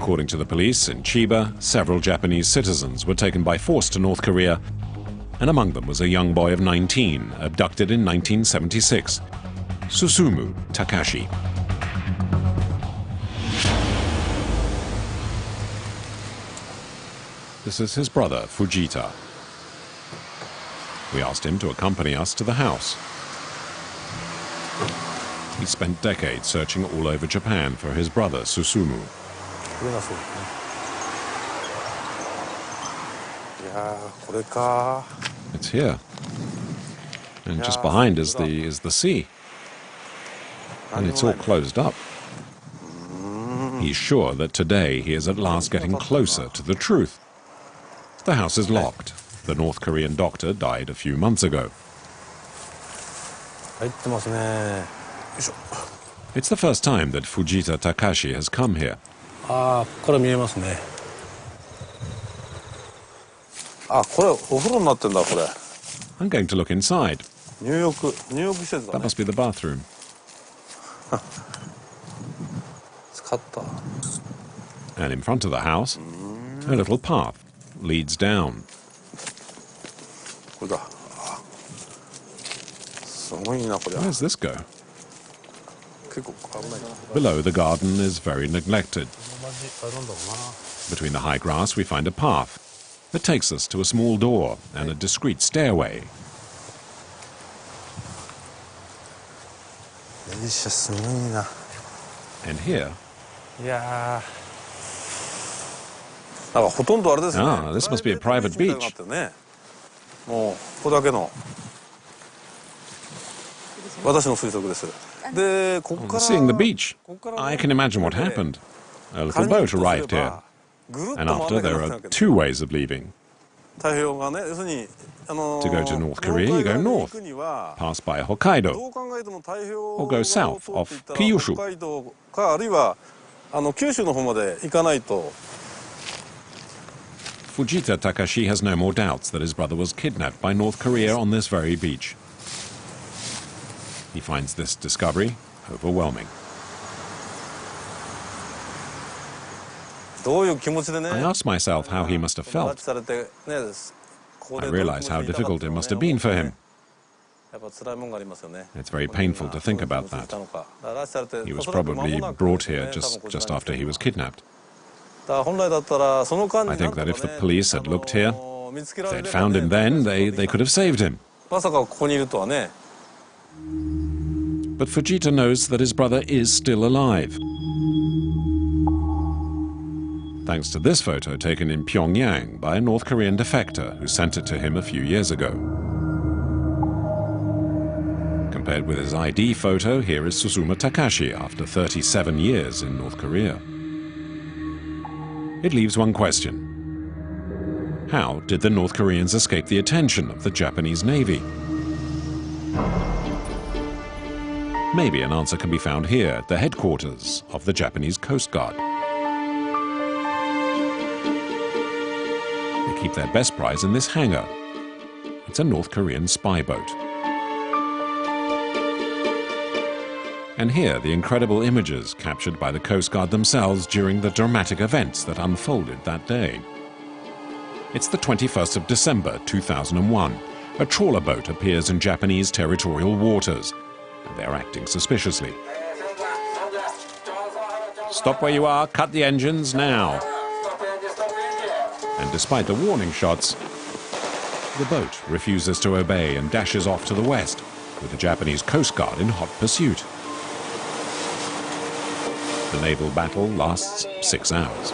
According to the police in Chiba, several Japanese citizens were taken by force to North Korea, and among them was a young boy of 19, abducted in 1976, Susumu Takashi. This is his brother, Fujita. We asked him to accompany us to the house. He spent decades searching all over Japan for his brother, Susumu. It's here. And just behind is the sea. And it's all closed up. He's sure that today he is at last getting closer to the truth. The house is locked. The North Korean doctor died a few months ago. It's the first time that Fujita Takashi has come here. I'm going to look inside. That must be the bathroom. And in front of the house, a little path leads down. Where does this go? Below, the garden is very neglected. Between the high grass, we find a path that takes us to a small door and a discreet stairway. And here... this must be a private beach. Seeing the beach, I can imagine what happened. A little boat arrived here, and after there are two ways of leaving. To go to North Korea, you go north, pass by Hokkaido, or go south off Kyushu. Fujita Takashi has no more doubts that his brother was kidnapped by North Korea on this very beach. He finds this discovery overwhelming. I ask myself how he must have felt. I realize how difficult it must have been for him. It's very painful to think about that. He was probably brought here just after he was kidnapped. I think that if the police had looked here, if they'd found him then, they could have saved him. But Fujita knows that his brother is still alive. Thanks to this photo taken in Pyongyang by a North Korean defector who sent it to him a few years ago. Compared with his ID photo, here is Susumu Takashi after 37 years in North Korea. It leaves one question. How did the North Koreans escape the attention of the Japanese Navy? Maybe an answer can be found here at the headquarters of the Japanese Coast Guard. They keep their best prize in this hangar. It's a North Korean spy boat. And here, the incredible images captured by the Coast Guard themselves during the dramatic events that unfolded that day. It's the 21st of December, 2001. A trawler boat appears in Japanese territorial waters, and they're acting suspiciously. Stop where you are, cut the engines now. And despite the warning shots, the boat refuses to obey and dashes off to the west, with the Japanese Coast Guard in hot pursuit. The naval battle lasts 6 hours.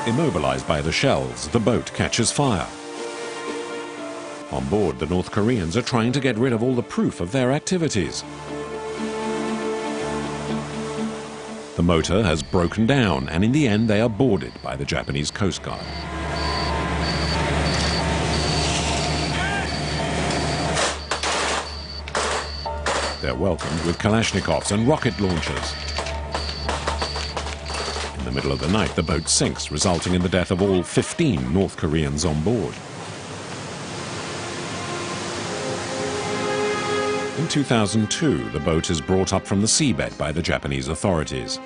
Immobilized by the shells, the boat catches fire. On board, the North Koreans are trying to get rid of all the proof of their activities. The motor has broken down, and in the end they are boarded by the Japanese Coast Guard. They're welcomed with Kalashnikovs and rocket launchers. In the middle of the night, the boat sinks, resulting in the death of all 15 North Koreans on board. In 2002, the boat is brought up from the seabed by the Japanese authorities.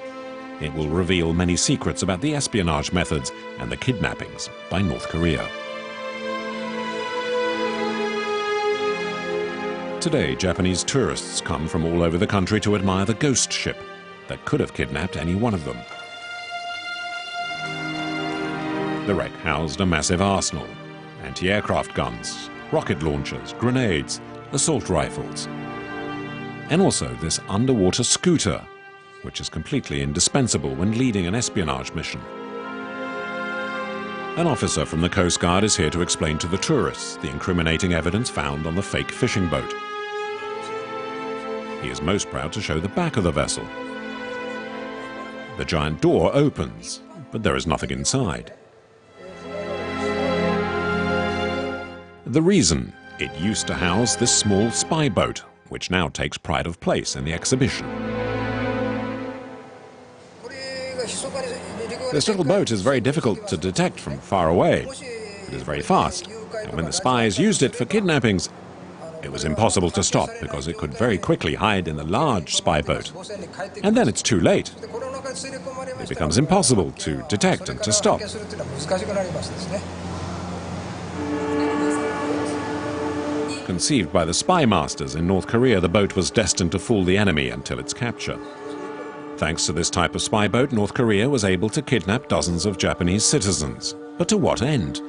It will reveal many secrets about the espionage methods and the kidnappings by North Korea. Today, Japanese tourists come from all over the country to admire the ghost ship that could have kidnapped any one of them. The wreck housed a massive arsenal, anti-aircraft guns, rocket launchers, grenades, assault rifles, and also this underwater scooter, which is completely indispensable when leading an espionage mission. An officer from the Coast Guard is here to explain to the tourists the incriminating evidence found on the fake fishing boat. He is most proud to show the back of the vessel. The giant door opens, but there is nothing inside. The reason: it used to house this small spy boat, which now takes pride of place in the exhibition. This little boat is very difficult to detect from far away. It is very fast, and when the spies used it for kidnappings, it was impossible to stop because it could very quickly hide in the large spy boat. And then it's too late. It becomes impossible to detect and to stop. Conceived by the spy masters in North Korea, the boat was destined to fool the enemy until its capture. Thanks to this type of spy boat, North Korea was able to kidnap dozens of Japanese citizens. But to what end?